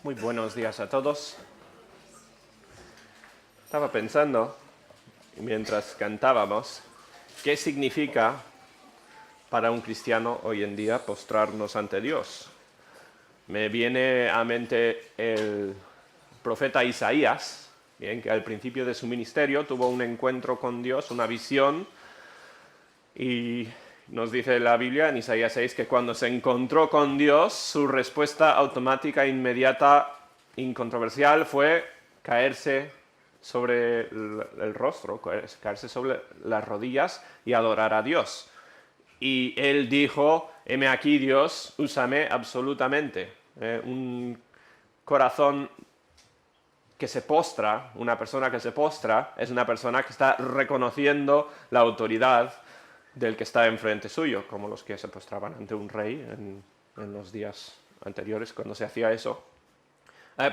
Muy buenos días a todos. Estaba pensando, mientras cantábamos, qué significa para un cristiano hoy en día postrarnos ante Dios. Me viene a mente el profeta Isaías, bien, que al principio de su ministerio tuvo un encuentro con Dios, una visión, y nos dice la Biblia en Isaías 6 que cuando se encontró con Dios, su respuesta automática, inmediata, incontroversial fue caerse sobre el rostro, caerse sobre las rodillas y adorar a Dios. Y él dijo, heme aquí Dios, úsame absolutamente. Un corazón que se postra, una persona que se postra, es una persona que está reconociendo la autoridad del que está enfrente suyo, como los que se postraban ante un rey en los días anteriores cuando se hacía eso.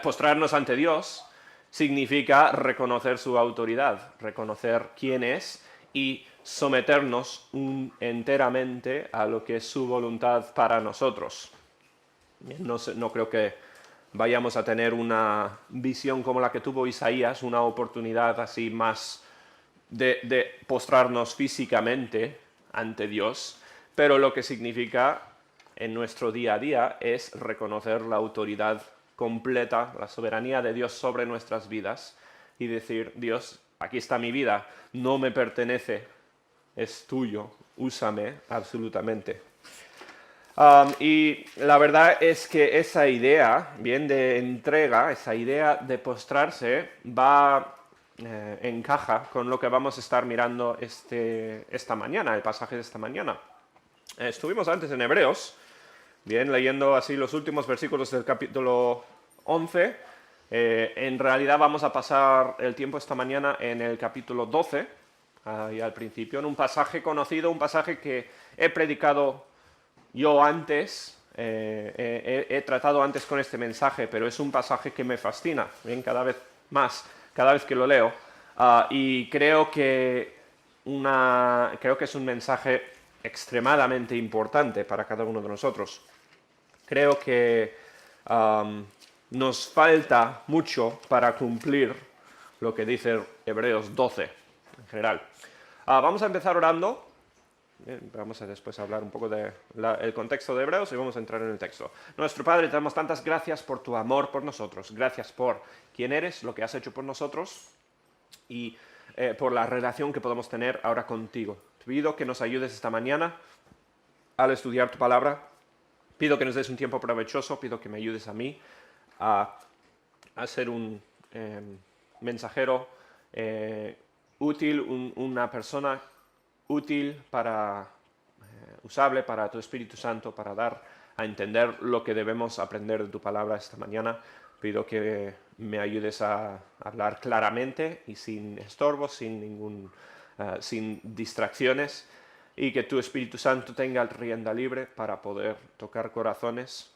Postrarnos ante Dios significa reconocer su autoridad, reconocer quién es y someternos enteramente a lo que es su voluntad para nosotros. No creo que vayamos a tener una visión como la que tuvo Isaías, una oportunidad así más de postrarnos físicamente ante Dios, pero lo que significa en nuestro día a día es reconocer la autoridad completa, la soberanía de Dios sobre nuestras vidas y decir, Dios, aquí está mi vida, no me pertenece, es tuyo, úsame absolutamente. Y la verdad es que esa idea, bien, de entrega, esa idea de postrarse, encaja con lo que vamos a estar mirando esta mañana, el pasaje de esta mañana. Estuvimos antes en Hebreos, bien, leyendo así los últimos versículos del capítulo 11. En realidad vamos a pasar el tiempo esta mañana en el capítulo 12, ahí al principio, en un pasaje conocido, un pasaje que he predicado yo antes, he tratado antes con este mensaje, pero es un pasaje que me fascina, bien, cada vez más, cada vez que lo leo, y creo que es un mensaje extremadamente importante para cada uno de nosotros. Creo que nos falta mucho para cumplir lo que dice Hebreos 12 en general. Vamos a empezar orando. Bien, vamos a después hablar un poco del contexto de Hebreos y vamos a entrar en el texto. Nuestro Padre, te damos tantas gracias por tu amor por nosotros, gracias por quién eres, lo que has hecho por nosotros y por la relación que podemos tener ahora contigo. Te pido que nos ayudes esta mañana al estudiar tu palabra, pido que nos des un tiempo provechoso, pido que me ayudes a mí a ser un mensajero útil, una persona útil usable para tu Espíritu Santo, para dar a entender lo que debemos aprender de tu palabra esta mañana. Pido que me ayudes a hablar claramente y sin estorbos, sin distracciones, y que tu Espíritu Santo tenga rienda libre para poder tocar corazones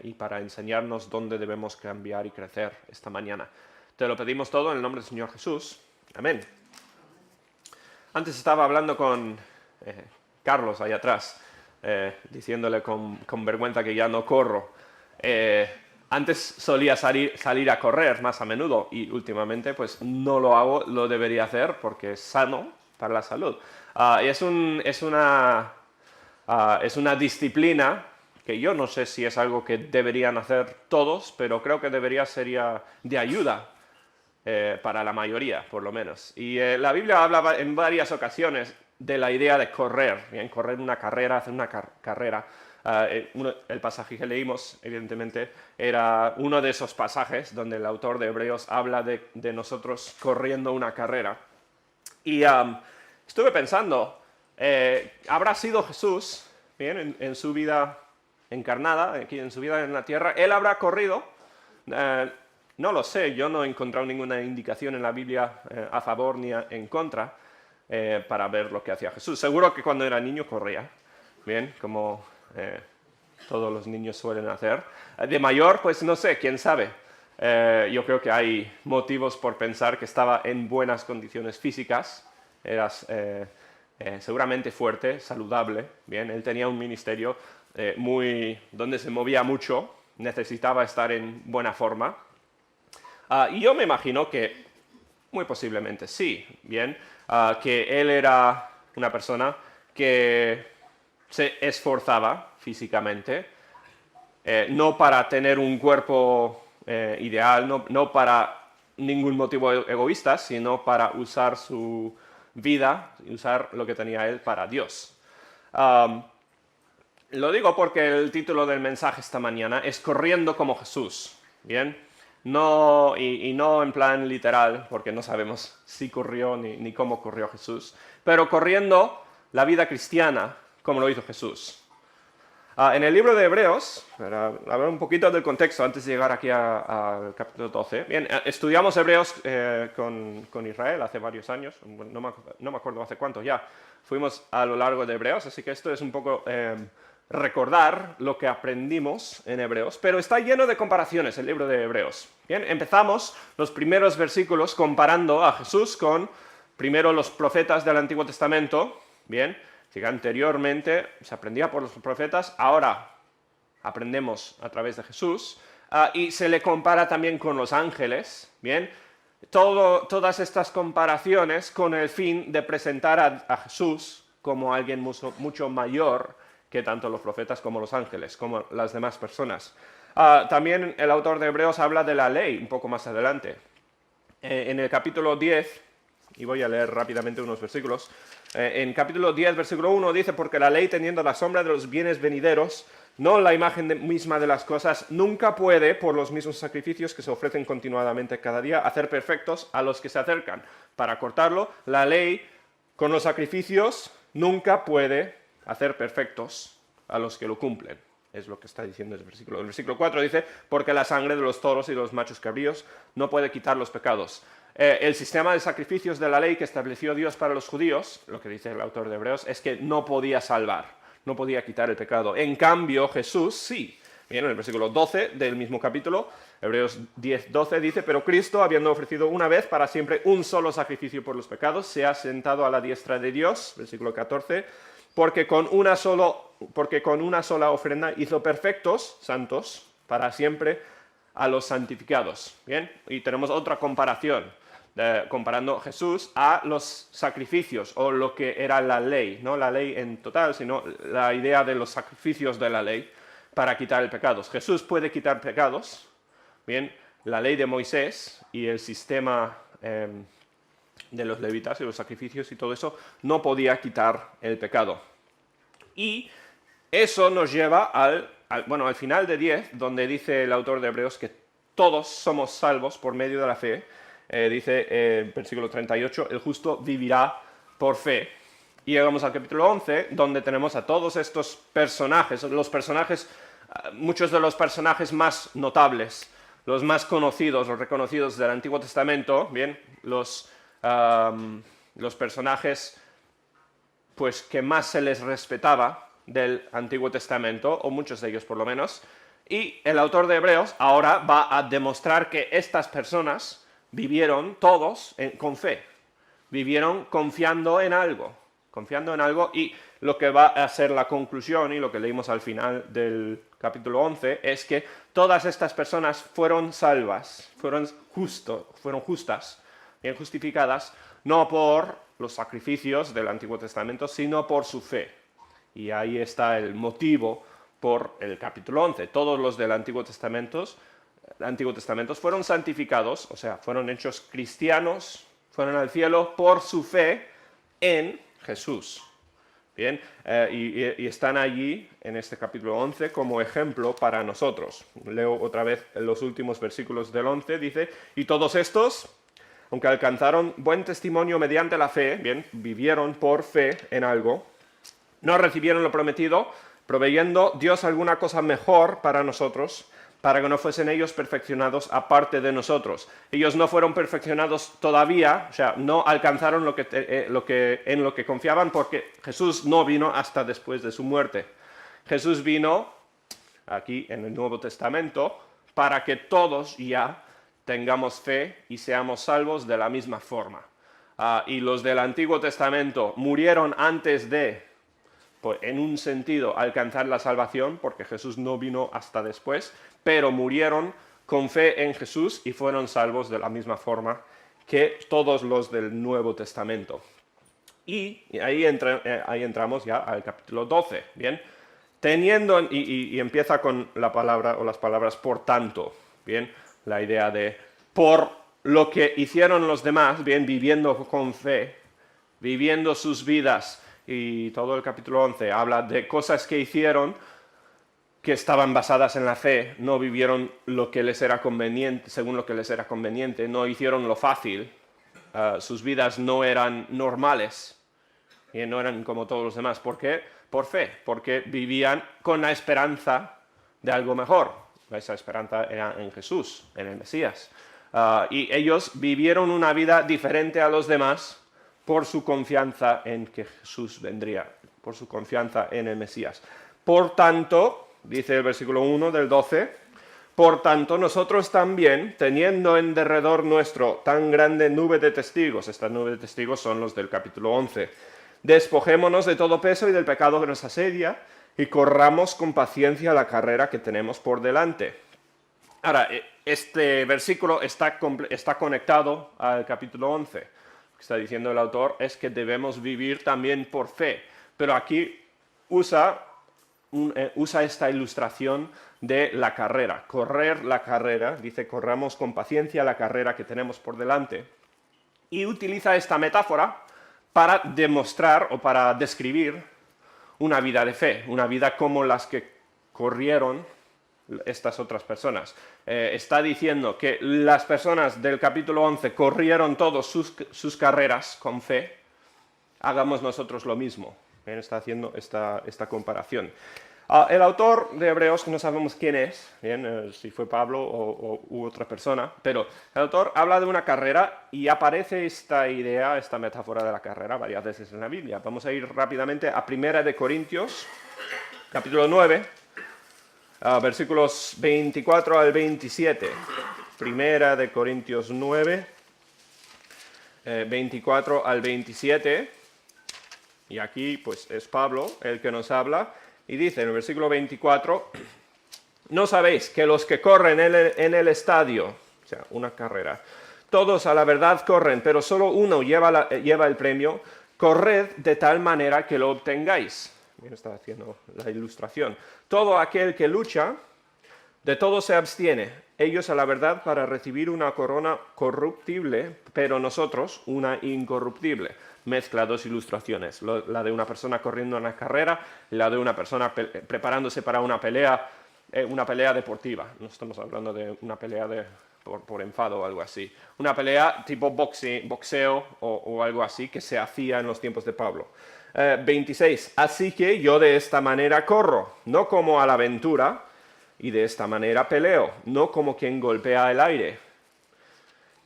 y para enseñarnos dónde debemos cambiar y crecer esta mañana. Te lo pedimos todo en el nombre del Señor Jesús. Amén. Antes estaba hablando con Carlos ahí atrás, diciéndole con vergüenza que ya no corro. Antes solía salir a correr más a menudo y últimamente pues no lo hago, lo debería hacer porque es sano para la salud. Es una disciplina que yo no sé si es algo que deberían hacer todos, pero creo que sería de ayuda para la mayoría, por lo menos. Y la Biblia habla en varias ocasiones de la idea de correr, bien, correr una carrera, hacer una carrera. El pasaje que leímos, evidentemente, era uno de esos pasajes donde el autor de Hebreos habla de nosotros corriendo una carrera. Y estuve pensando, ¿habrá sido Jesús, bien, en su vida encarnada, aquí en su vida en la tierra, él habrá corrido? No lo sé, yo no he encontrado ninguna indicación en la Biblia a favor ni en contra para ver lo que hacía Jesús. Seguro que cuando era niño corría, bien, como todos los niños suelen hacer. De mayor, pues no sé, quién sabe. Yo creo que hay motivos por pensar que estaba en buenas condiciones físicas, era seguramente fuerte, saludable, bien, él tenía un ministerio donde se movía mucho, necesitaba estar en buena forma. Y yo me imagino que muy posiblemente sí, bien, que él era una persona que se esforzaba físicamente, no para tener un cuerpo ideal, no para ningún motivo egoísta, sino para usar su vida, usar lo que tenía él para Dios. Lo digo porque el título del mensaje esta mañana es Corriendo como Jesús, ¿bien? No, y no en plan literal, porque no sabemos si corrió ni cómo corrió Jesús, pero corriendo la vida cristiana como lo hizo Jesús. En el libro de Hebreos, para hablar un poquito del contexto antes de llegar aquí al capítulo 12, bien, estudiamos Hebreos con Israel hace varios años, no me acuerdo hace cuánto ya, fuimos a lo largo de Hebreos, así que esto es un poco recordar lo que aprendimos en Hebreos, pero está lleno de comparaciones el libro de Hebreos. Bien, empezamos los primeros versículos comparando a Jesús con primero los profetas del Antiguo Testamento, bien, que anteriormente se aprendía por los profetas, ahora aprendemos a través de Jesús, y se le compara también con los ángeles, bien, todas estas comparaciones con el fin de presentar a Jesús como alguien mucho mayor que tanto los profetas como los ángeles, como las demás personas. También el autor de Hebreos habla de la ley un poco más adelante. En el capítulo 10, y voy a leer rápidamente unos versículos, en capítulo 10, versículo 1 dice, porque la ley teniendo la sombra de los bienes venideros, no la imagen misma de las cosas, nunca puede, por los mismos sacrificios que se ofrecen continuadamente cada día, hacer perfectos a los que se acercan. Para cortarlo, la ley con los sacrificios nunca puede hacer perfectos a los que lo cumplen. Es lo que está diciendo el versículo. El versículo 4 dice, porque la sangre de los toros y de los machos cabríos no puede quitar los pecados. El sistema de sacrificios de la ley que estableció Dios para los judíos, lo que dice el autor de Hebreos, es que no podía salvar, no podía quitar el pecado. En cambio, Jesús sí. Bien, en el versículo 12 del mismo capítulo, Hebreos 10, 12 dice, pero Cristo, habiendo ofrecido una vez para siempre un solo sacrificio por los pecados, se ha sentado a la diestra de Dios, versículo 14, porque con una sola ofrenda hizo perfectos, santos, para siempre a los santificados. Bien, y tenemos otra comparación, comparando Jesús a los sacrificios, o lo que era la ley, no la ley en total, sino la idea de los sacrificios de la ley para quitar el pecado. Jesús puede quitar pecados, bien, la ley de Moisés y el sistema de los levitas y los sacrificios y todo eso no podía quitar el pecado. Y eso nos lleva al final de 10, donde dice el autor de Hebreos que todos somos salvos por medio de la fe. Dice versículo 38, el justo vivirá por fe. Y llegamos al capítulo 11, donde tenemos a todos estos personajes, muchos de los personajes más notables, los más conocidos, los reconocidos del Antiguo Testamento, bien, los personajes pues, que más se les respetaba del Antiguo Testamento, o muchos de ellos por lo menos, y el autor de Hebreos ahora va a demostrar que estas personas vivieron todos con fe, vivieron confiando en algo, y lo que va a ser la conclusión y lo que leímos al final del capítulo 11 es que todas estas personas fueron salvas, fueron justas, bien justificadas, no por los sacrificios del Antiguo Testamento, sino por su fe. Y ahí está el motivo por el capítulo 11. Todos los del Antiguo Testamento fueron santificados, o sea, fueron hechos cristianos, fueron al cielo por su fe en Jesús. Bien, y están allí en este capítulo 11 como ejemplo para nosotros. Leo otra vez los últimos versículos del 11, dice, y todos estos, aunque alcanzaron buen testimonio mediante la fe, bien, vivieron por fe en algo, no recibieron lo prometido, proveyendo Dios alguna cosa mejor para nosotros, para que no fuesen ellos perfeccionados aparte de nosotros. Ellos no fueron perfeccionados todavía, o sea, no alcanzaron en lo que confiaban, porque Jesús no vino hasta después de su muerte. Jesús vino aquí en el Nuevo Testamento para que todos ya tengamos fe y seamos salvos de la misma forma. Y los del Antiguo Testamento murieron antes de pues, en un sentido, alcanzar la salvación, porque Jesús no vino hasta después, pero murieron con fe en Jesús y fueron salvos de la misma forma que todos los del Nuevo Testamento. Y ahí entramos ya al capítulo 12, ¿bien? Teniendo, y empieza con la palabra o las palabras por tanto, ¿bien? La idea de por lo que hicieron los demás, ¿bien? Viviendo con fe, viviendo sus vidas, y todo el capítulo 11 habla de cosas que hicieron que estaban basadas en la fe, no vivieron lo que les era conveniente, según lo que les era conveniente, no hicieron lo fácil, sus vidas no eran normales, y no eran como todos los demás. ¿Por qué? Por fe, porque vivían con la esperanza de algo mejor. Esa esperanza era en Jesús, en el Mesías. Y ellos vivieron una vida diferente a los demás por su confianza en que Jesús vendría, por su confianza en el Mesías. Por tanto, dice el versículo 1 del 12, por tanto, nosotros también, teniendo en derredor nuestro tan grande nube de testigos, esta nube de testigos son los del capítulo 11, despojémonos de todo peso y del pecado que nos asedia y corramos con paciencia la carrera que tenemos por delante. Ahora, este versículo está conectado al capítulo 11. Lo que está diciendo el autor es que debemos vivir también por fe, pero aquí usa esta ilustración de la carrera, correr la carrera, dice corramos con paciencia la carrera que tenemos por delante, y utiliza esta metáfora para demostrar o para describir una vida de fe, una vida como las que corrieron estas otras personas. Está diciendo que las personas del capítulo 11 corrieron todos sus carreras con fe, hagamos nosotros lo mismo. Bien, está haciendo esta comparación. El autor de Hebreos, que no sabemos quién es, bien, si fue Pablo u otra persona, pero el autor habla de una carrera y aparece esta idea, esta metáfora de la carrera varias veces en la Biblia. Vamos a ir rápidamente a 1 Corintios, capítulo 9, versículos 24 al 27. 1 Corintios 9, 24 al 27. Y aquí pues es Pablo el que nos habla. Y dice en el versículo 24, ¿no sabéis que los que corren en el estadio, o sea, una carrera, todos a la verdad corren, pero solo uno lleva el premio? Corred de tal manera que lo obtengáis. Bien, está haciendo la ilustración. Todo aquel que lucha, de todo se abstiene. Ellos a la verdad para recibir una corona corruptible, pero nosotros una incorruptible. Mezcla dos ilustraciones, la de una persona corriendo una carrera y la de una persona preparándose para una pelea deportiva. No estamos hablando de una pelea por enfado o algo así. Una pelea tipo boxeo o algo así que se hacía en los tiempos de Pablo. 26. Así que yo de esta manera corro, no como a la aventura, y de esta manera peleo, no como quien golpea el aire,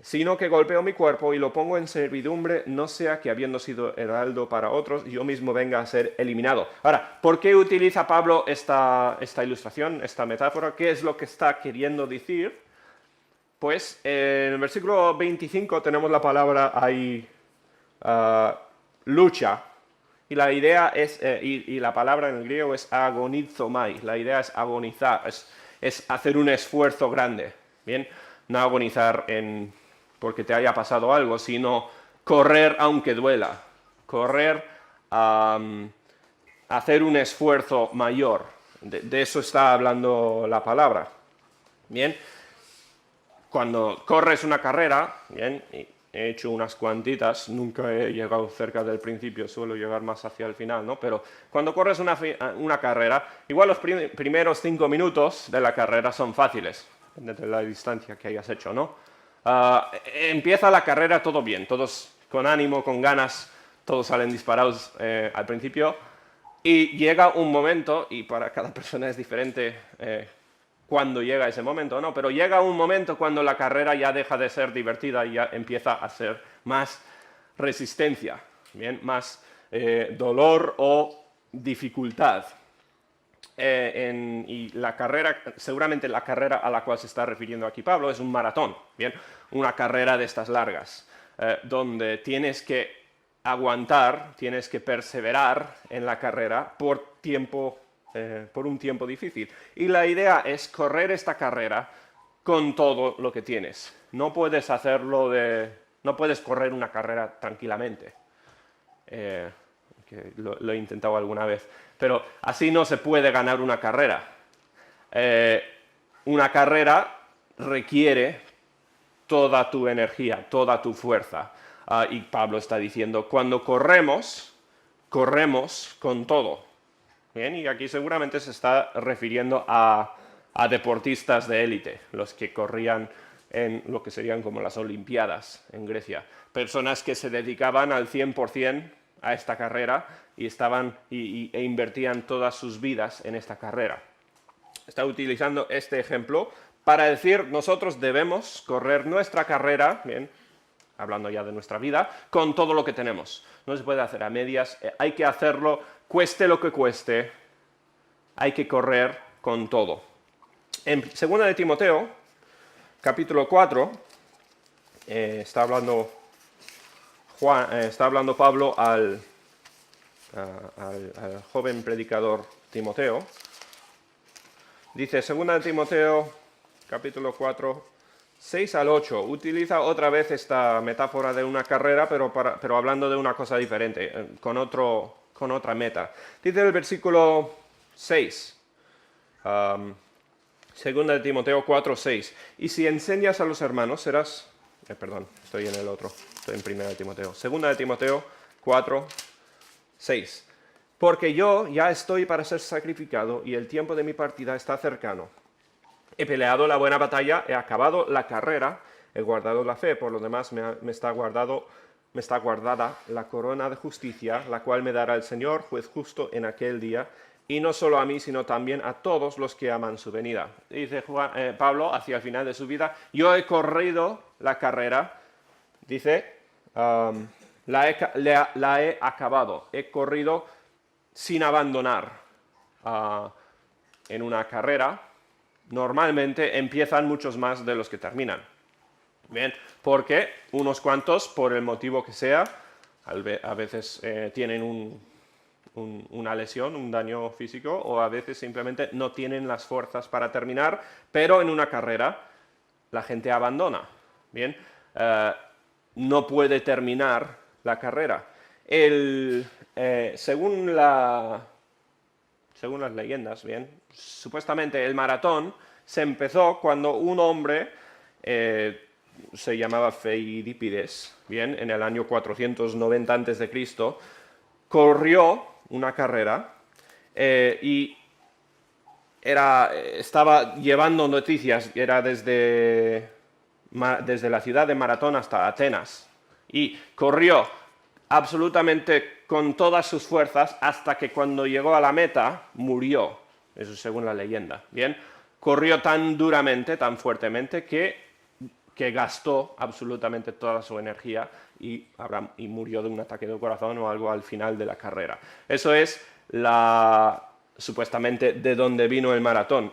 sino que golpeo mi cuerpo y lo pongo en servidumbre, no sea que habiendo sido heraldo para otros, yo mismo venga a ser eliminado. Ahora, ¿por qué utiliza Pablo esta ilustración, esta metáfora? ¿Qué es lo que está queriendo decir? Pues en el versículo 25 tenemos la palabra ahí, lucha, y la idea es, y la palabra en el griego es agonizomai, la idea es agonizar, es hacer un esfuerzo grande, ¿bien? No agonizar porque te haya pasado algo, sino correr aunque duela, correr hacer un esfuerzo mayor. De eso está hablando la palabra. Bien, cuando corres una carrera, bien, he hecho unas cuantitas, nunca he llegado cerca del principio, suelo llegar más hacia el final, ¿no? Pero cuando corres una carrera, igual los primeros 5 minutos de la carrera son fáciles, depende de la distancia que hayas hecho, ¿no? Empieza la carrera todo bien, todos con ánimo, con ganas, todos salen disparados al principio, y llega un momento, y para cada persona es diferente cuando llega ese momento, ¿no? Pero llega un momento cuando la carrera ya deja de ser divertida y ya empieza a ser más resistencia, ¿bien? Más dolor o dificultad. Y la carrera, seguramente la carrera a la cual se está refiriendo aquí Pablo es un maratón, ¿bien? Una carrera de estas largas, donde tienes que aguantar, tienes que perseverar en la carrera por un tiempo difícil. Y la idea es correr esta carrera con todo lo que tienes. No puedes correr una carrera tranquilamente. Que lo he intentado alguna vez. Pero así no se puede ganar una carrera. Una carrera requiere toda tu energía, toda tu fuerza. Y Pablo está diciendo, cuando corremos con todo. Bien, y aquí seguramente se está refiriendo a deportistas de élite, los que corrían en lo que serían como las Olimpiadas en Grecia. Personas que se dedicaban al 100% a esta carrera e invertían todas sus vidas en esta carrera. Está utilizando este ejemplo para decir, nosotros debemos correr nuestra carrera, bien, hablando ya de nuestra vida, con todo lo que tenemos. No se puede hacer a medias, hay que hacerlo, cueste lo que cueste, hay que correr con todo. En 2 de Timoteo, capítulo 4, está hablando Pablo al joven predicador Timoteo. Dice, 2 de Timoteo, capítulo 4, 6 al 8, utiliza otra vez esta metáfora de una carrera, pero hablando de una cosa diferente, con otra meta. Dice el versículo 6, 2 de Timoteo 4, 6, y si enseñas a los hermanos serás... estoy en 1 de Timoteo. 2 de Timoteo 4, 6. Porque yo ya estoy para ser sacrificado y el tiempo de mi partida está cercano. He peleado la buena batalla, he acabado la carrera, he guardado la fe, por lo demás me está guardada la corona de justicia, la cual me dará el Señor, juez justo en aquel día, y no solo a mí, sino también a todos los que aman su venida. Dice Pablo hacia el final de su vida, yo he corrido la carrera, dice, la he acabado, he corrido sin abandonar. En una carrera, normalmente empiezan muchos más de los que terminan. Bien, porque unos cuantos, por el motivo que sea, a veces tienen una lesión, un daño físico, o a veces simplemente no tienen las fuerzas para terminar, pero en una carrera la gente abandona. Bien, no puede terminar la carrera. Según las leyendas, bien, supuestamente el maratón se empezó cuando un hombre se llamaba Feidípides, bien, en el año 490 a.C., corrió una carrera y estaba llevando noticias, era desde la ciudad de Maratón hasta Atenas, y corrió absolutamente con todas sus fuerzas hasta que cuando llegó a la meta murió, eso según la leyenda, ¿bien? Corrió tan duramente, tan fuertemente que gastó absolutamente toda su energía y murió de un ataque de corazón o algo al final de la carrera. Eso es supuestamente de donde vino el maratón.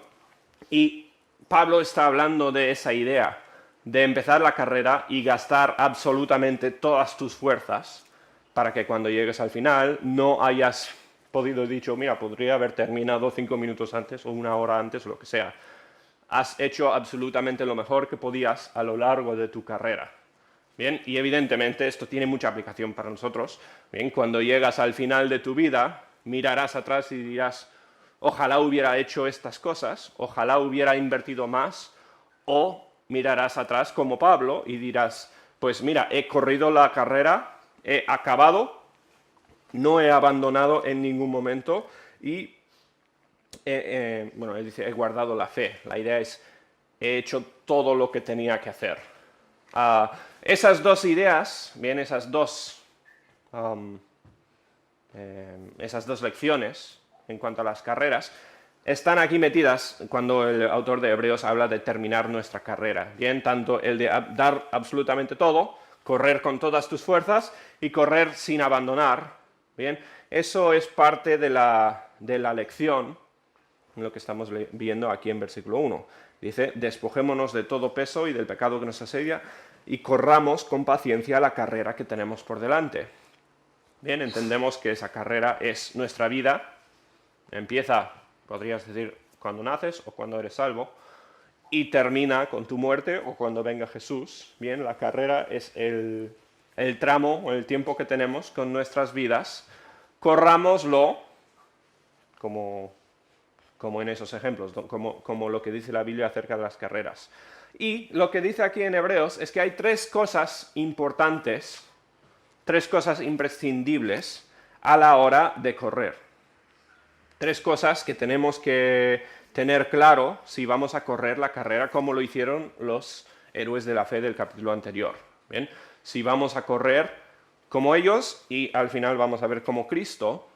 Y Pablo está hablando de esa idea, de empezar la carrera y gastar absolutamente todas tus fuerzas para que cuando llegues al final no hayas podido dicho, mira, podría haber terminado 5 minutos antes o 1 hora antes o lo que sea. Has hecho absolutamente lo mejor que podías a lo largo de tu carrera. Bien, y evidentemente esto tiene mucha aplicación para nosotros. Bien, cuando llegas al final de tu vida, mirarás atrás y dirás, ojalá hubiera hecho estas cosas, ojalá hubiera invertido más, o mirarás atrás como Pablo y dirás, pues mira, he corrido la carrera, he acabado, no he abandonado en ningún momento y, él dice, he guardado la fe. La idea es, he hecho todo lo que tenía que hacer. Esas dos ideas, bien, esas dos lecciones en cuanto a las carreras, están aquí metidas cuando el autor de Hebreos habla de terminar nuestra carrera. Bien, tanto el de dar absolutamente todo, correr con todas tus fuerzas y correr sin abandonar. Bien, eso es parte de la lección, lo que estamos viendo aquí en versículo 1. Dice, despojémonos de todo peso y del pecado que nos asedia y corramos con paciencia la carrera que tenemos por delante. Bien, entendemos que esa carrera es nuestra vida. Empieza, podrías decir, cuando naces o cuando eres salvo, y termina con tu muerte o cuando venga Jesús. Bien, la carrera es el tramo o el tiempo que tenemos con nuestras vidas. Corrámoslo como en esos ejemplos, como lo que dice la Biblia acerca de las carreras. Y lo que dice aquí en Hebreos es que hay tres cosas importantes, tres cosas imprescindibles a la hora de correr. Tres cosas que tenemos que tener claro si vamos a correr la carrera como lo hicieron los héroes de la fe del capítulo anterior. ¿Bien? Si vamos a correr como ellos y al final vamos a ver como Cristo,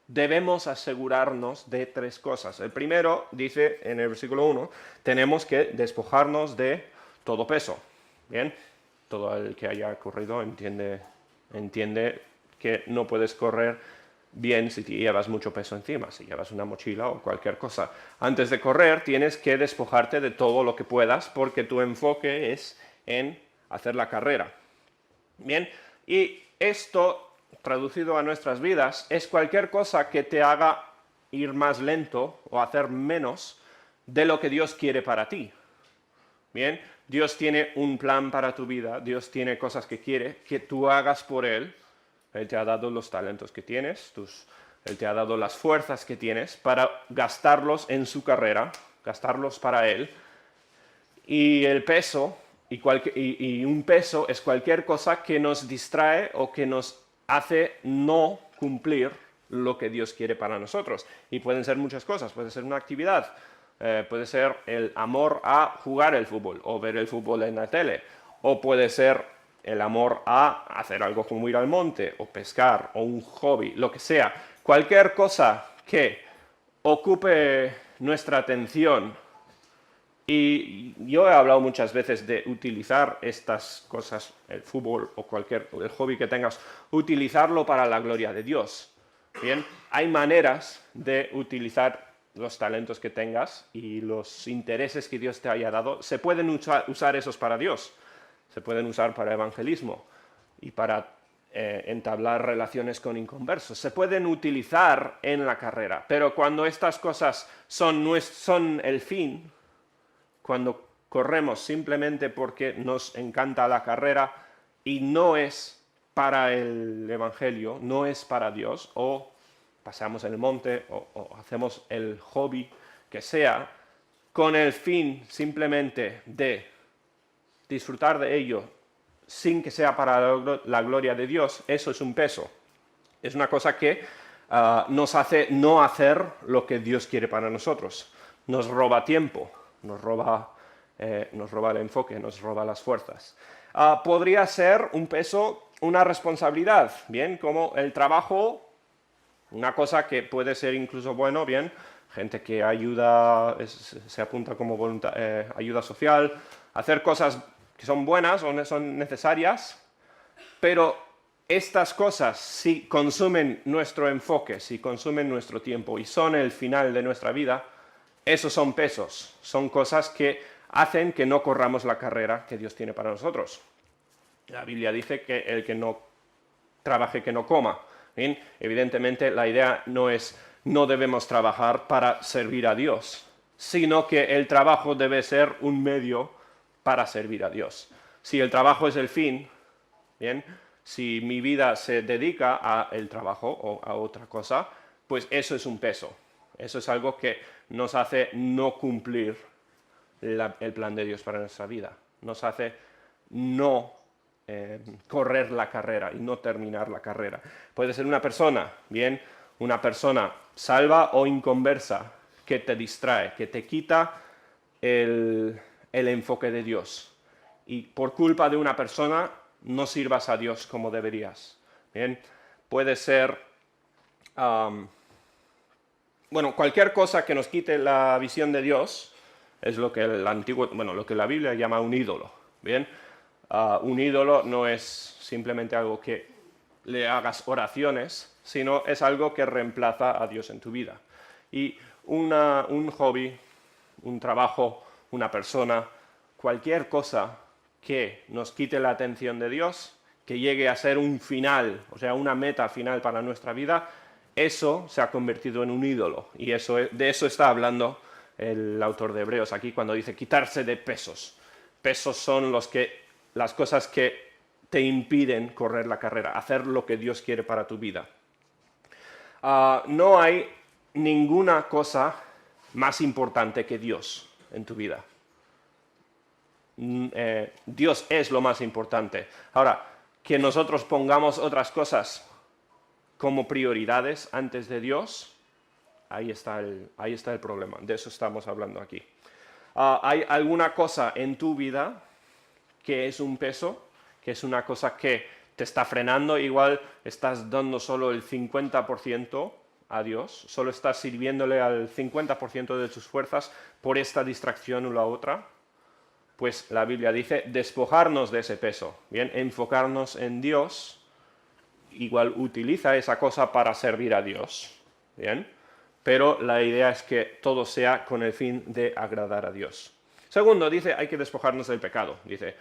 debemos asegurarnos de tres cosas. El primero, dice en el versículo 1, tenemos que despojarnos de todo peso. Bien, todo el que haya corrido entiende que no puedes correr bien si te llevas mucho peso encima, si llevas una mochila o cualquier cosa. Antes de correr tienes que despojarte de todo lo que puedas porque tu enfoque es en hacer la carrera. Bien, y esto, traducido a nuestras vidas, es cualquier cosa que te haga ir más lento o hacer menos de lo que Dios quiere para ti. Bien, Dios tiene un plan para tu vida, Dios tiene cosas que quiere que tú hagas por Él. Él te ha dado los talentos que tienes, Él te ha dado las fuerzas que tienes para gastarlos en su carrera, gastarlos para Él. Y el peso, y un peso es cualquier cosa que nos distrae o que nos hace no cumplir lo que Dios quiere para nosotros. Y pueden ser muchas cosas, puede ser una actividad, puede ser el amor a jugar el fútbol o ver el fútbol en la tele, o puede ser el amor a hacer algo como ir al monte o pescar o un hobby, lo que sea. Cualquier cosa que ocupe nuestra atención. Y yo he hablado muchas veces de utilizar estas cosas, el fútbol o el hobby que tengas, utilizarlo para la gloria de Dios. Bien, hay maneras de utilizar los talentos que tengas y los intereses que Dios te haya dado. Se pueden usar esos para Dios. Se pueden usar para evangelismo y para entablar relaciones con inconversos. Se pueden utilizar en la carrera, pero cuando estas cosas son el fin, cuando corremos simplemente porque nos encanta la carrera y no es para el evangelio, no es para Dios, o pasamos el monte o hacemos el hobby que sea, con el fin simplemente de disfrutar de ello sin que sea para la gloria de Dios, eso es un peso. Es una cosa que nos hace no hacer lo que Dios quiere para nosotros. Nos roba tiempo, nos roba el enfoque, nos roba las fuerzas. Podría ser un peso, una responsabilidad, bien, como el trabajo, una cosa que puede ser incluso bueno, bien, gente que ayuda, se apunta como ayuda social, hacer cosas que son buenas o son necesarias, pero estas cosas, si consumen nuestro enfoque, si consumen nuestro tiempo y son el final de nuestra vida, esos son pesos, son cosas que hacen que no corramos la carrera que Dios tiene para nosotros. La Biblia dice que el que no trabaje, que no coma. ¿Bien? Evidentemente la idea no debemos trabajar para servir a Dios, sino que el trabajo debe ser un medio para servir a Dios. Si el trabajo es el fin, bien, si mi vida se dedica al trabajo o a otra cosa, pues eso es un peso. Eso es algo que nos hace no cumplir el plan de Dios para nuestra vida. Nos hace no correr la carrera y no terminar la carrera. Puede ser una persona, bien, una persona salva o inconversa que te distrae, que te quita el enfoque de Dios. Y por culpa de una persona no sirvas a Dios como deberías. Bien, puede ser cualquier cosa que nos quite la visión de Dios es lo que lo que la Biblia llama un ídolo. Bien, un ídolo no es simplemente algo que le hagas oraciones, sino es algo que reemplaza a Dios en tu vida. Y un hobby, un trabajo, una persona, cualquier cosa que nos quite la atención de Dios, que llegue a ser un final, o sea, una meta final para nuestra vida, eso se ha convertido en un ídolo. Y de eso está hablando el autor de Hebreos aquí cuando dice quitarse de pesos. Pesos son las cosas que te impiden correr la carrera, hacer lo que Dios quiere para tu vida. No hay ninguna cosa más importante que Dios en tu vida. Dios es lo más importante. Ahora, que nosotros pongamos otras cosas como prioridades antes de Dios, ahí está el problema. De eso estamos hablando aquí. ¿Hay alguna cosa en tu vida que es un peso, que es una cosa que te está frenando? Igual estás dando solo el 50% a Dios, solo estás sirviéndole al 50% de tus fuerzas por esta distracción o la otra. Pues la Biblia dice despojarnos de ese peso, bien, enfocarnos en Dios. Igual utiliza esa cosa para servir a Dios, bien, pero la idea es que todo sea con el fin de agradar a Dios. Segundo, dice, hay que despojarnos del pecado. Dice,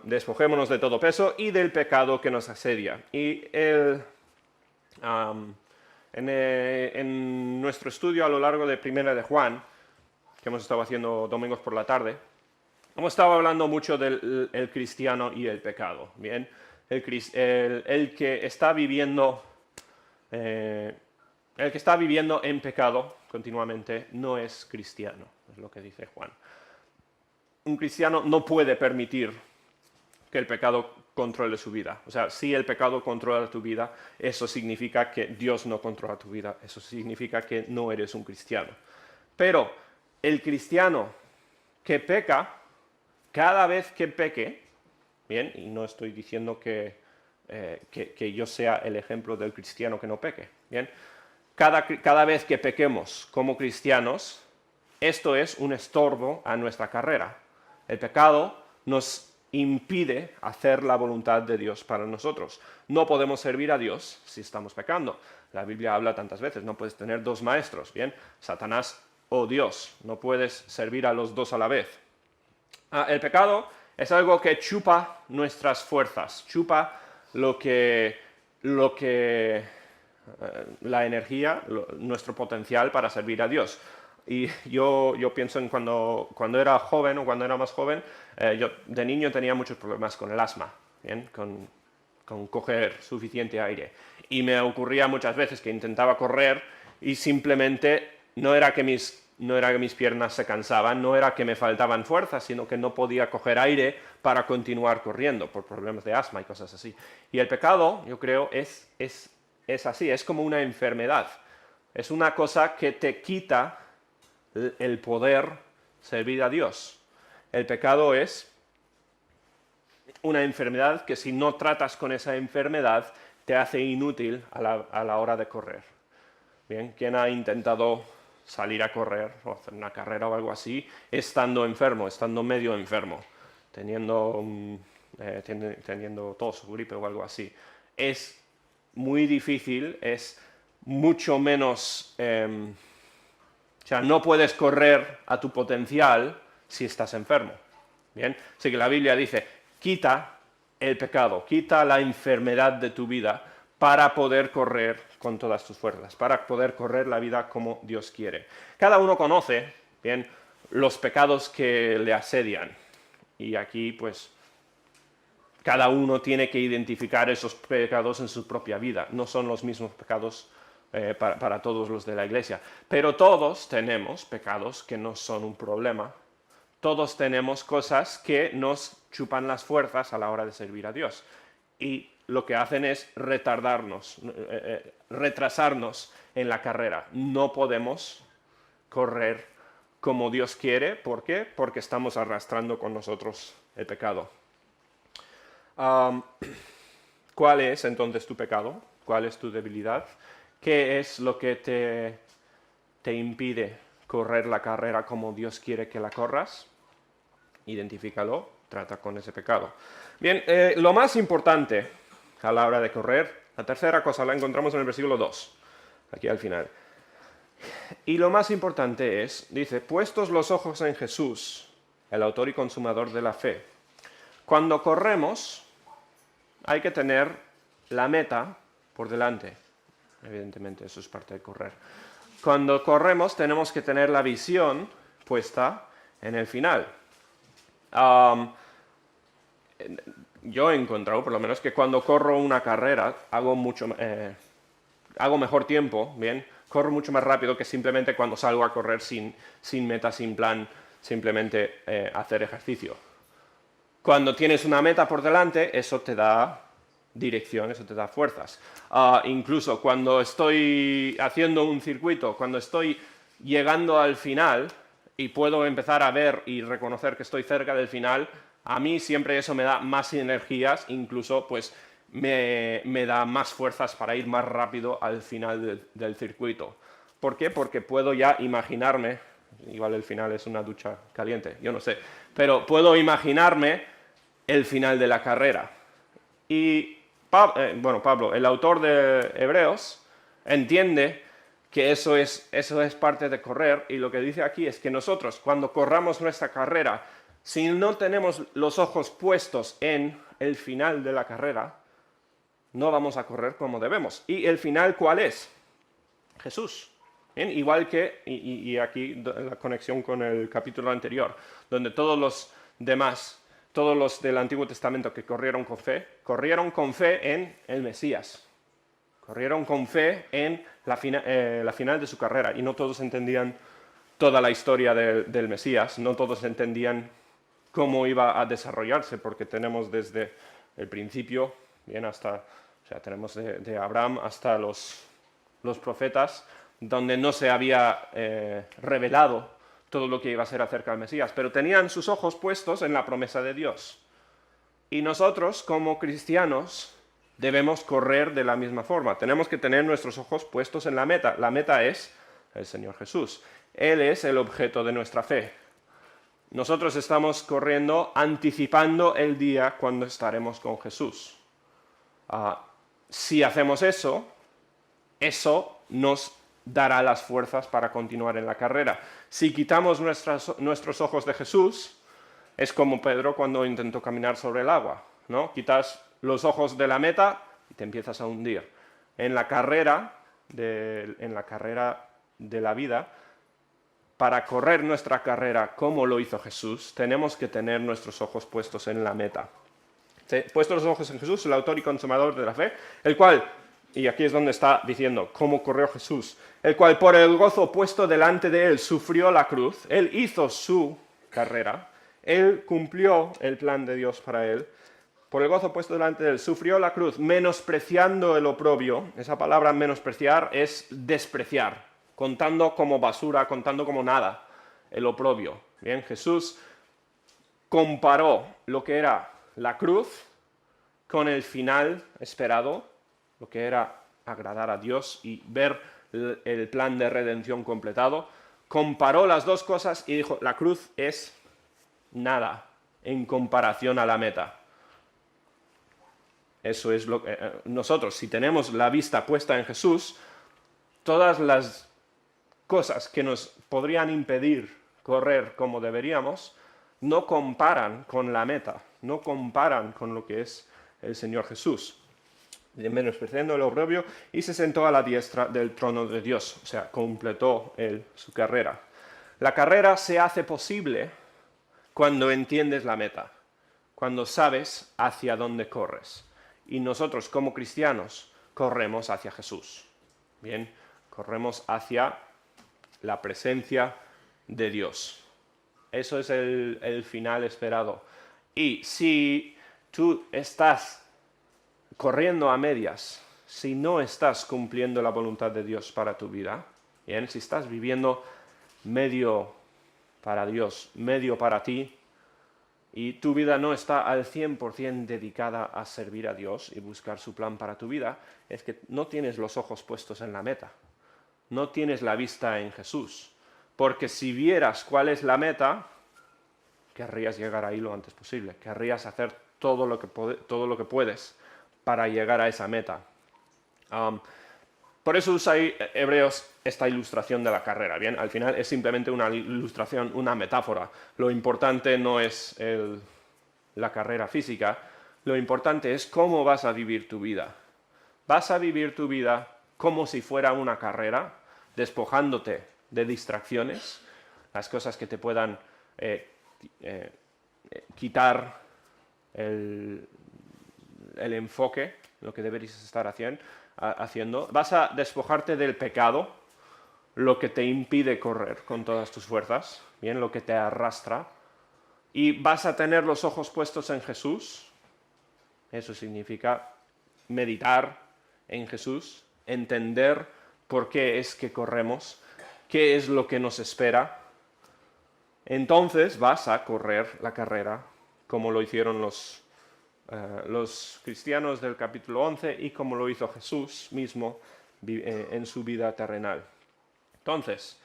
despojémonos de todo peso y del pecado que nos asedia. Y en nuestro estudio a lo largo de Primera de Juan, que hemos estado haciendo domingos por la tarde, hemos estado hablando mucho del cristiano y el pecado, bien. El que está viviendo en pecado continuamente no es cristiano, es lo que dice Juan. Un cristiano no puede permitir que el pecado controle su vida. O sea, si el pecado controla tu vida, eso significa que Dios no controla tu vida, eso significa que no eres un cristiano. Pero el cristiano que peca, cada vez que peque, bien, y no estoy diciendo que yo sea el ejemplo del cristiano que no peque, bien, cada vez que pequemos como cristianos, esto es un estorbo a nuestra carrera. El pecado nos impide hacer la voluntad de Dios para nosotros. No podemos servir a Dios si estamos pecando. La Biblia habla tantas veces, no puedes tener dos maestros, bien, Satanás o Dios, no puedes servir a los dos a la vez. El pecado es algo que chupa nuestras fuerzas, chupa la energía, nuestro potencial para servir a Dios. Y yo pienso en cuando era joven o cuando era más joven, yo de niño tenía muchos problemas con el asma, ¿bien? Con coger suficiente aire. Y me ocurría muchas veces que intentaba correr y simplemente no era que mis piernas se cansaban, no era que me faltaban fuerzas, sino que no podía coger aire para continuar corriendo por problemas de asma y cosas así. Y el pecado, yo creo, es así, es como una enfermedad. Es una cosa que te quita el poder servir a Dios. El pecado es una enfermedad que si no tratas con esa enfermedad te hace inútil a la hora de correr. Bien, ¿quién ha intentado salir a correr o hacer una carrera o algo así estando enfermo, estando medio enfermo, teniendo tos o gripe o algo así? Es muy difícil, es mucho menos... o sea, no puedes correr a tu potencial si estás enfermo. ¿Bien? Así que la Biblia dice, quita el pecado, quita la enfermedad de tu vida para poder correr con todas tus fuerzas, para poder correr la vida como Dios quiere. Cada uno conoce, bien, los pecados que le asedian. Y aquí, pues, cada uno tiene que identificar esos pecados en su propia vida. No son los mismos pecados para todos los de la iglesia. Pero todos tenemos pecados que no son un problema. Todos tenemos cosas que nos chupan las fuerzas a la hora de servir a Dios. Y lo que hacen es retrasarnos en la carrera. No podemos correr como Dios quiere. ¿Por qué? Porque estamos arrastrando con nosotros el pecado. ¿Cuál es entonces tu pecado? ¿Cuál es tu debilidad? ¿Qué es lo que te impide correr la carrera como Dios quiere que la corras? Identifícalo, trata con ese pecado. Bien, lo más importante a la hora de correr, la tercera cosa la encontramos en el versículo 2, aquí al final. Y lo más importante es, dice, puestos los ojos en Jesús, el autor y consumador de la fe. Cuando corremos, hay que tener la meta por delante. Evidentemente, eso es parte de correr. Cuando corremos tenemos que tener la visión puesta en el final. Yo he encontrado, por lo menos, que cuando corro una carrera hago mejor tiempo, ¿bien? Corro mucho más rápido que simplemente cuando salgo a correr sin meta, sin plan, simplemente hacer ejercicio. Cuando tienes una meta por delante, eso te da dirección, eso te da fuerzas. Incluso cuando estoy haciendo un circuito, cuando estoy llegando al final y puedo empezar a ver y reconocer que estoy cerca del final, a mí siempre eso me da más energías, incluso pues me da más fuerzas para ir más rápido al final del circuito. ¿Por qué? Porque puedo ya imaginarme, igual el final es una ducha caliente, yo no sé, pero puedo imaginarme el final de la carrera. Y Pablo, el autor de Hebreos, entiende que eso es parte de correr, y lo que dice aquí es que nosotros, cuando corramos nuestra carrera, si no tenemos los ojos puestos en el final de la carrera, no vamos a correr como debemos. ¿Y el final cuál es? Jesús. ¿Bien? Igual que, y aquí la conexión con el capítulo anterior, donde todos los demás, todos los del Antiguo Testamento que corrieron con fe en el Mesías. Corrieron con fe en la final de su carrera, y no todos entendían toda la historia del Mesías, no todos entendían cómo iba a desarrollarse, porque tenemos desde el principio, bien hasta, o sea, tenemos de Abraham hasta los profetas, donde no se había revelado todo lo que iba a ser acerca del Mesías, pero tenían sus ojos puestos en la promesa de Dios. Y nosotros, como cristianos, debemos correr de la misma forma. Tenemos que tener nuestros ojos puestos en la meta. La meta es el Señor Jesús. Él es el objeto de nuestra fe. Nosotros estamos corriendo anticipando el día cuando estaremos con Jesús. Si hacemos eso nos dará las fuerzas para continuar en la carrera. Si quitamos nuestros ojos de Jesús, es como Pedro cuando intentó caminar sobre el agua, ¿no? Quitas los ojos de la meta y te empiezas a hundir. En la carrera de la vida, para correr nuestra carrera como lo hizo Jesús, tenemos que tener nuestros ojos puestos en la meta. Puestos los ojos en Jesús, el autor y consumador de la fe, el cual, y aquí es donde está diciendo cómo corrió Jesús, el cual por el gozo puesto delante de él sufrió la cruz, él hizo su carrera, él cumplió el plan de Dios para él, por el gozo puesto delante de él sufrió la cruz, menospreciando el oprobio. Esa palabra menospreciar es despreciar, contando como basura, contando como nada el oprobio. Bien, Jesús comparó lo que era la cruz con el final esperado, lo que era agradar a Dios y ver el plan de redención completado. Comparó las dos cosas y dijo, la cruz es nada en comparación a la meta. Eso es lo que nosotros, si tenemos la vista puesta en Jesús, todas las cosas que nos podrían impedir correr como deberíamos, no comparan con la meta, no comparan con lo que es el Señor Jesús. Menospreciando el oprobio, y se sentó a la diestra del trono de Dios, o sea, completó él su carrera. La carrera se hace posible cuando entiendes la meta, cuando sabes hacia dónde corres. Y nosotros como cristianos corremos hacia Jesús. Bien, corremos hacia la presencia de Dios. Eso es el final esperado. Y si tú estás corriendo a medias, si no estás cumpliendo la voluntad de Dios para tu vida, bien, si estás viviendo medio para Dios, medio para ti, y tu vida no está al 100% dedicada a servir a Dios y buscar su plan para tu vida, es que no tienes los ojos puestos en la meta, no tienes la vista en Jesús, porque si vieras cuál es la meta, querrías llegar ahí lo antes posible, querrías hacer todo lo que puedes para llegar a esa meta. Por eso usa ahí Hebreos esta ilustración de la carrera, ¿bien? Al final es simplemente una ilustración, una metáfora. Lo importante no es la carrera física, Lo importante es cómo vas a vivir tu vida. Vas a vivir tu vida como si fuera una carrera, despojándote de distracciones, las cosas que te puedan quitar el enfoque, lo que deberías estar haciendo. Vas a despojarte del pecado, lo que te impide correr con todas tus fuerzas, bien, lo que te arrastra. Y vas a tener los ojos puestos en Jesús. Eso significa meditar en Jesús, entender por qué es que corremos, qué es lo que nos espera. Entonces vas a correr la carrera como lo hicieron los cristianos del capítulo 11 y como lo hizo Jesús mismo en su vida terrenal. Entonces,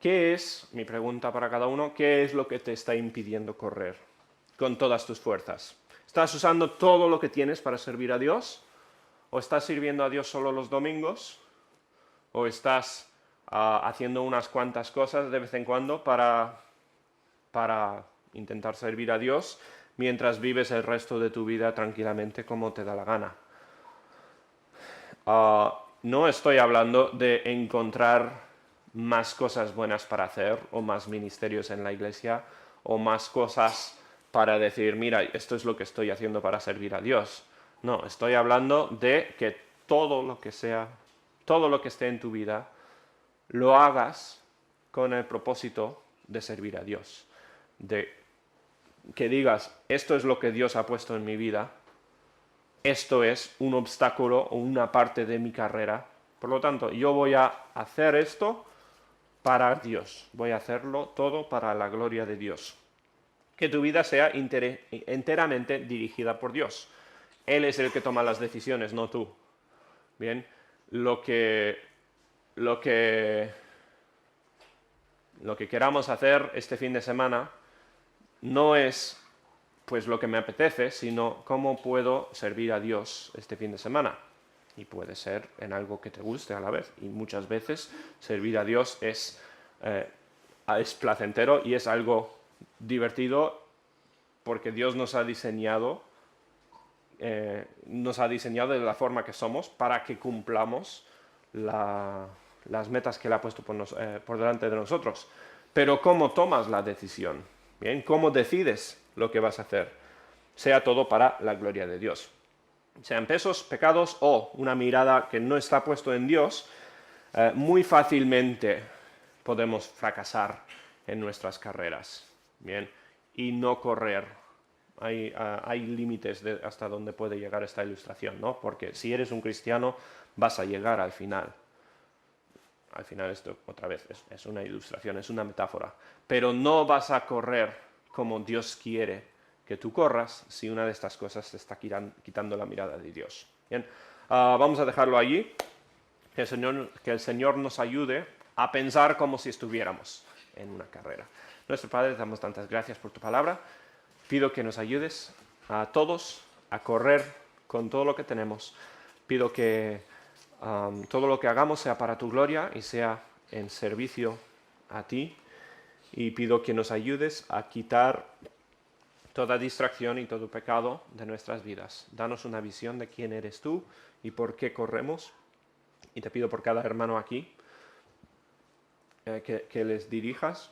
¿qué es, mi pregunta para cada uno, qué es lo que te está impidiendo correr con todas tus fuerzas? ¿Estás usando todo lo que tienes para servir a Dios? ¿O estás sirviendo a Dios solo los domingos? ¿O estás haciendo unas cuantas cosas de vez en cuando para intentar servir a Dios mientras vives el resto de tu vida tranquilamente como te da la gana? No estoy hablando de encontrar más cosas buenas para hacer o más ministerios en la iglesia o más cosas para decir, mira, esto es lo que estoy haciendo para servir a Dios. No, estoy hablando de que todo lo que sea, todo lo que esté en tu vida, lo hagas con el propósito de servir a Dios. De que digas, esto es lo que Dios ha puesto en mi vida, esto es un obstáculo o una parte de mi carrera. Por lo tanto, yo voy a hacer esto para Dios. Voy a hacerlo todo para la gloria de Dios. Que tu vida sea enteramente dirigida por Dios. Él es el que toma las decisiones, no tú. Bien, lo que queramos hacer este fin de semana no es pues lo que me apetece, sino cómo puedo servir a Dios este fin de semana. Y puede ser en algo que te guste a la vez. Y muchas veces servir a Dios es placentero y es algo divertido porque Dios nos ha diseñado de la forma que somos para que cumplamos las metas que Él ha puesto por delante de nosotros. Pero ¿cómo tomas la decisión? ¿Bien? ¿Cómo decides lo que vas a hacer? Sea todo para la gloria de Dios. Sean pesos, pecados o una mirada que no está puesto en Dios, muy fácilmente podemos fracasar en nuestras carreras, ¿bien? Y no correr. Hay límites hasta donde puede llegar esta ilustración, ¿no? Porque si eres un cristiano vas a llegar al final. Al final esto, otra vez, es una ilustración, es una metáfora. Pero no vas a correr como Dios quiere que tú corras si una de estas cosas te está quitando la mirada de Dios. Bien, vamos a dejarlo allí. Que el Señor nos ayude a pensar como si estuviéramos en una carrera. Nuestro Padre, te damos tantas gracias por tu palabra. Pido que nos ayudes a todos a correr con todo lo que tenemos. Pido que todo lo que hagamos sea para tu gloria y sea en servicio a ti. Y pido que nos ayudes a quitar toda distracción y todo pecado de nuestras vidas. Danos una visión de quién eres tú y por qué corremos. Y te pido por cada hermano aquí que les dirijas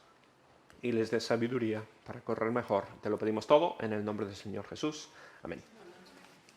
y les des sabiduría para correr mejor. Te lo pedimos todo en el nombre del Señor Jesús. Amén.